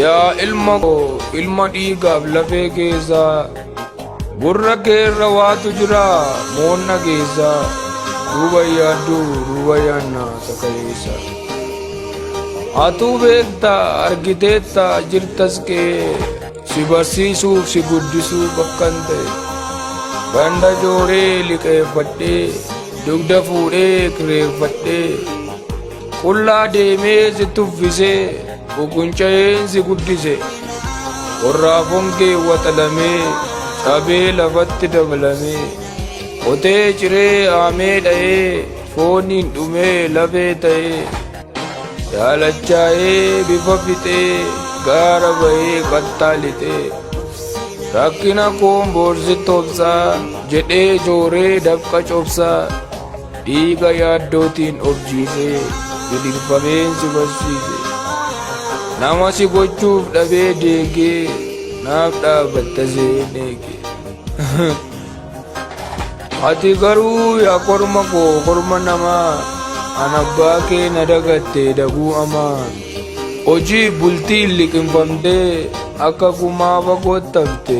yaa ilma koo ilma dhiigaaf lafee keessaa gurra keerra waatu jira moonna keessaa duuba yaannaa sakaleessa atuu beektaa argiteetta jirtas kee si barsiisuuf si guddisuuf akkan ta'e ganda jooree liqeeffadhee dugda fuudhee kireeffadhee qullaa deemee si tuffisee buqunca'een si guddise qorraafoon kee waxalamee cabee lafatti dabalamee qotee ciree haamee dha'ee fooniin dhumee lafee ta'ee daalachaa'ee bifa fixee gaara ba'ee qattaalixee rakkina koon boorsi tobsaa jedhee jooree dafqa cobsaa dhiiga yaaddootiin objiisee gidirfameen si barsiise nama si gochuuf dhabee deegee naaf dhaabatta seeneege ati garuu yaa korma koo korma namaa an abbaa kee na dagatte daguu amaa hojii bultii liqinfamtee akka kumaafa kottamte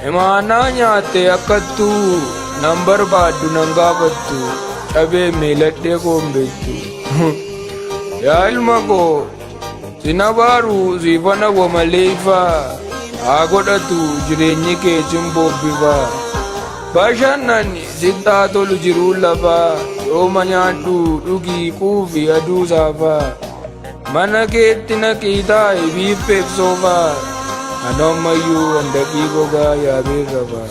imaanaa nyaatte akkattuu nan barbaaddu nan gaafattu cabee miiladhee koombeettu yaa ilma koo sina baaru siifana wamaleeyfaa haa godhatu jireenyi kee simbobbifaa bashannani sittaa tolu jiruu lafaa yooma nyaadhu dhugii quufi aduu saafaa mana keetti naqiitaa ibiifeef soofaa anommayyuu handaqii gogaa yaabeerrafaa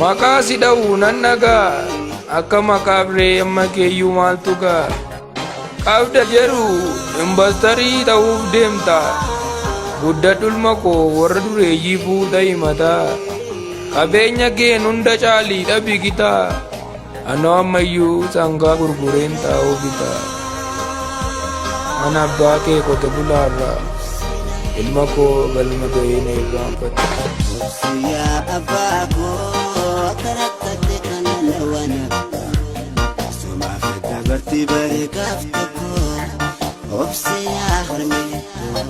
maqaa si dha'u nan dhagaa akka maqaaf ree amma keeyyuu maaltu gaa qabda jedhu imbastarii ta'uuf deemta guddadhu ilma koo warra dureeyyii fuudha himataa qabeenya keen hunda caalii dhabi gitaa anoo ammayyuu sangaa gurgureen taa'uu bitaa mana abbaa kee qote bulaarraa ilma koo galma ga'ee na irraanfatte yaa abbaa koo karakkate kana lawana sumaaf dabartii baree gaafte koo obse yaa harmee koo